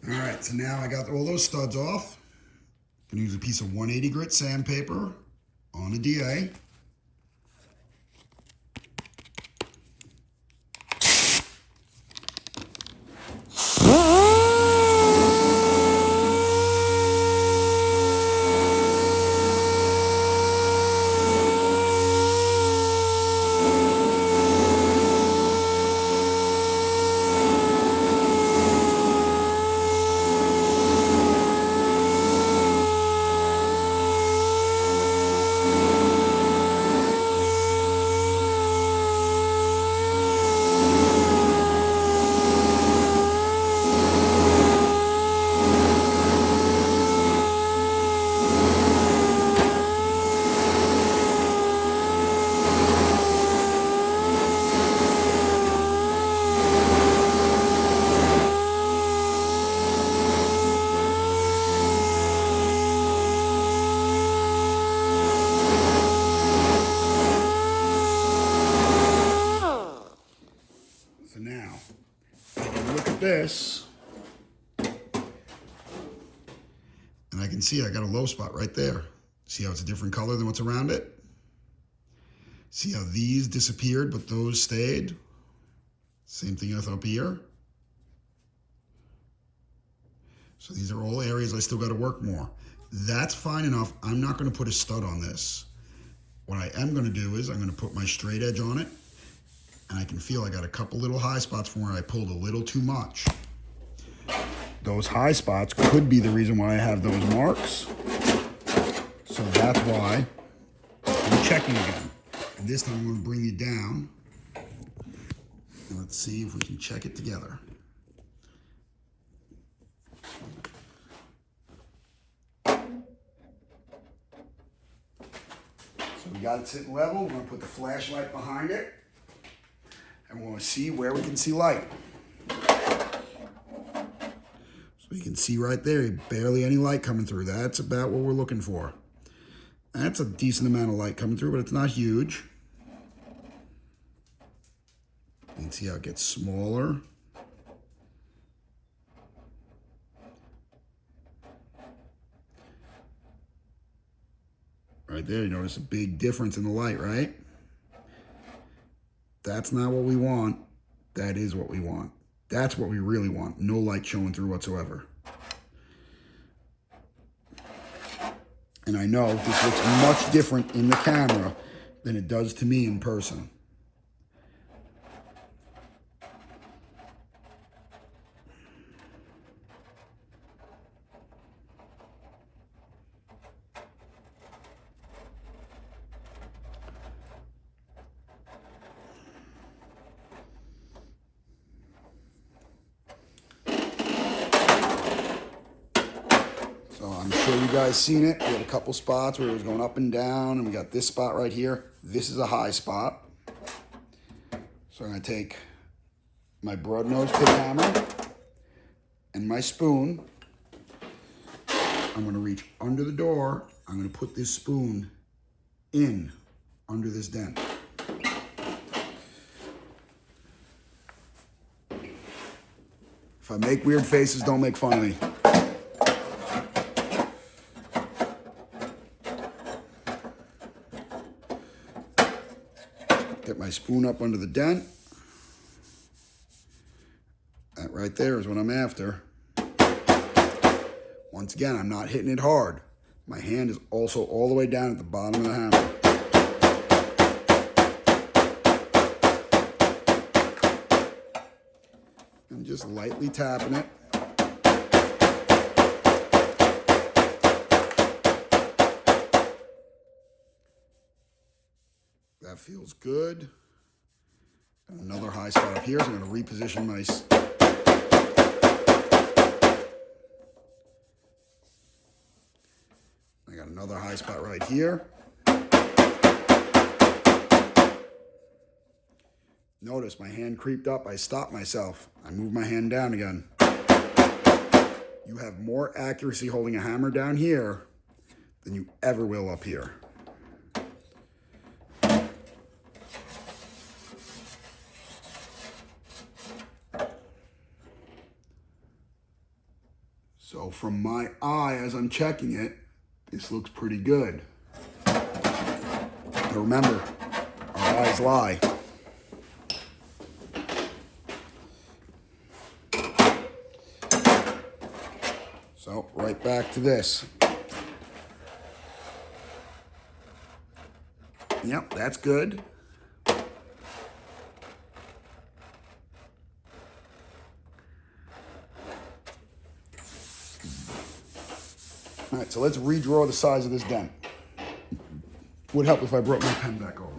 All right, so now I got all those studs off. I'm gonna use a piece of 180 grit sandpaper on a DA. So now, I can look at this, and I can see I got a low spot right there. See how it's a different color than what's around it? See how these disappeared, but those stayed? Same thing with up here. So these are all areas I still got to work more. That's fine enough. I'm not going to put a stud on this. What I am going to do is I'm going to put my straight edge on it, and I can feel I got a couple little high spots from where I pulled a little too much. Those high spots could be the reason why I have those marks. So that's why I'm checking again. And this time I'm going to bring you down. And let's see if we can check it together. So we got it sitting level. We're going to put the flashlight behind it. And we're going to see where we can see light. So you can see right there, barely any light coming through. That's about what we're looking for. That's a decent amount of light coming through, but it's not huge. You can see how it gets smaller. Right there, you notice a big difference in the light, right? That's not what we want. That is what we want. That's what we really want. No light showing through whatsoever. And I know this looks much different in the camera than it does to me in person. So I'm sure you guys seen it. We had a couple spots where it was going up and down, and we got this spot right here. This is a high spot. So I'm gonna take my broad nose pit hammer and my spoon. I'm gonna reach under the door. I'm gonna put this spoon in under this dent. If I make weird faces, don't make fun of me. Get my spoon up under the dent. That right there is what I'm after. Once again, I'm not hitting it hard. My hand is also all the way down at the bottom of the hammer. I'm just lightly tapping it. That feels good. And another high spot up here, so I'm going to reposition my... I got another high spot right here. Notice my hand creeped up. I stopped myself. I moved my hand down again. You have more accuracy holding a hammer down here than you ever will up here. So from my eye, as I'm checking it, this looks pretty good. But remember, our eyes lie. So right back to this. Yep, that's good. All right, so let's redraw the size of this dent. Would help if I brought my pen back over.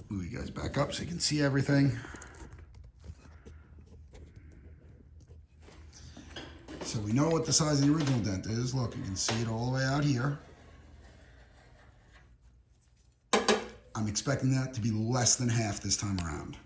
Move you guys back up so you can see everything. So we know what the size of the original dent is. Look, you can see it all the way out here. I'm expecting that to be less than half this time around.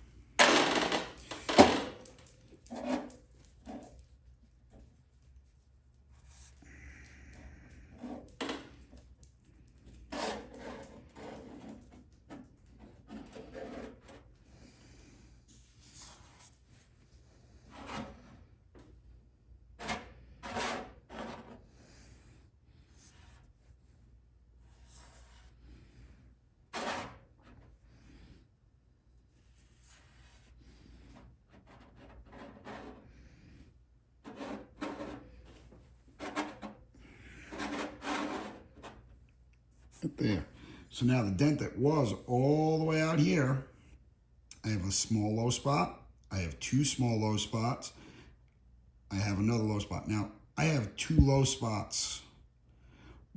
Right there. So now the dent that was all the way out here, I have a small low spot. I have two small low spots. I have another low spot. Now, I have two low spots.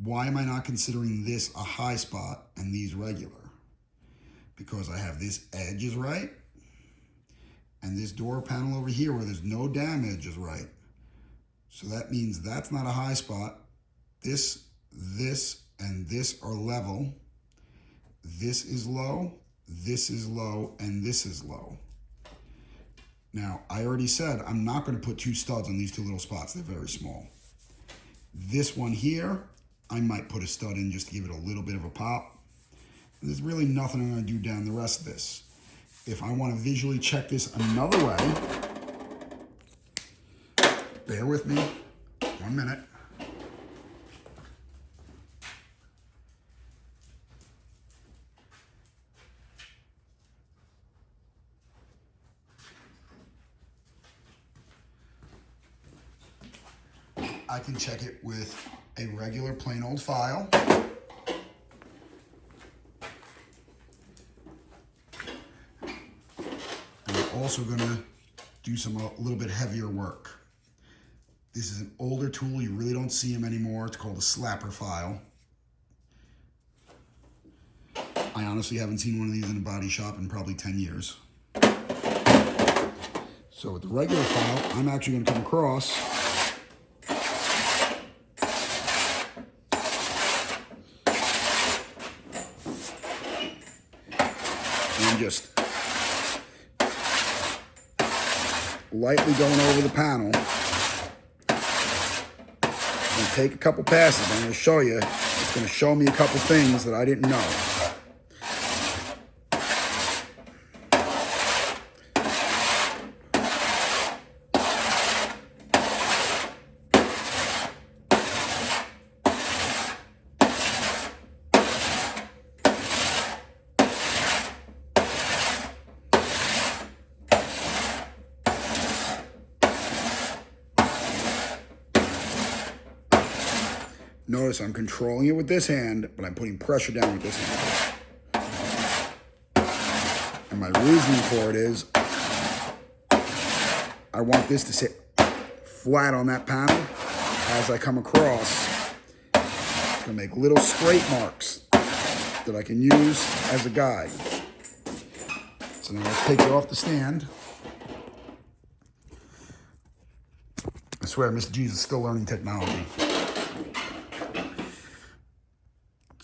Why am I not considering this a high spot and these regular? Because I have this edge is right, and this door panel over here where there's no damage is right. So that means that's not a high spot. This, and this are level. This is low, and this is low. Now, I already said I'm not going to put two studs on these two little spots. They're very small. This one here, I might put a stud in just to give it a little bit of a pop. There's really nothing I'm going to do down the rest of this. If I want to visually check this another way, bear with me 1 minute. I can check it with a regular plain old file. And I'm also going to do a little bit heavier work. This is an older tool. You really don't see them anymore. It's called a slapper file. I honestly haven't seen one of these in a body shop in probably 10 years. So with the regular file, I'm actually going to come across and just lightly going over the panel. And take a couple passes. I'm going to show you. It's going to show me a couple things that I didn't know. Notice I'm controlling it with this hand, but I'm putting pressure down with this hand. And my reasoning for it is, I want this to sit flat on that panel. As I come across, it's gonna make little scrape marks that I can use as a guide. So now let's take it off the stand. I swear, Mr. Jesus is still learning technology.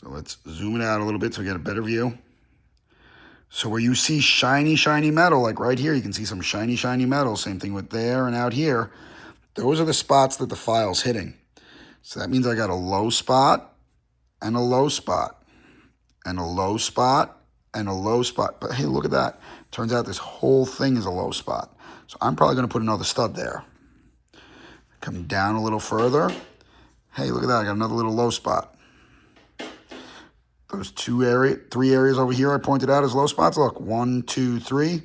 So let's zoom it out a little bit so we get a better view. So where you see shiny, shiny metal, like right here, you can see some shiny, shiny metal. Same thing with there and out here. Those are the spots that the file's hitting. So that means I got a low spot and a low spot. and a low spot and a low spot. But hey, look at that. Turns out this whole thing is a low spot. So I'm probably going to put another stud there. Come down a little further. Hey, look at that. I got another little low spot. Those three areas over here I pointed out as low spots. Look, 1, 2, 3.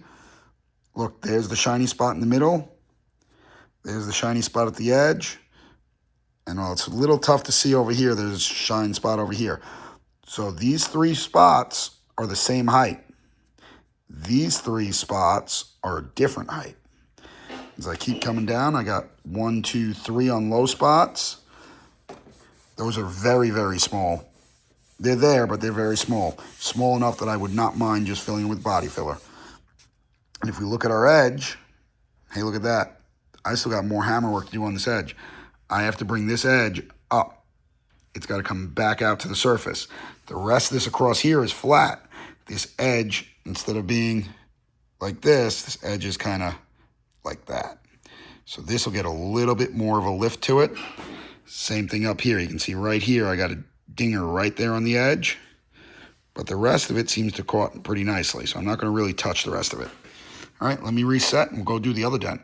Look, there's the shiny spot in the middle. There's the shiny spot at the edge. And while it's a little tough to see over here, there's a shine spot over here. So these 3 spots are the same height. These 3 spots are a different height. As I keep coming down, I got 1, 2, 3 on low spots. Those are very, very small. They're there, but they're very small. Small enough that I would not mind just filling it with body filler. And if we look at our edge, hey, look at that. I still got more hammer work to do on this edge. I have to bring this edge up. It's got to come back out to the surface. The rest of this across here is flat. This edge, instead of being like this edge is kind of like that. So this will get a little bit more of a lift to it. Same thing up here. You can see right here, I got a dinger right there on the edge. But the rest of it seems to caught pretty nicely. So I'm not going to really touch the rest of it. All right, let me reset and we'll go do the other dent.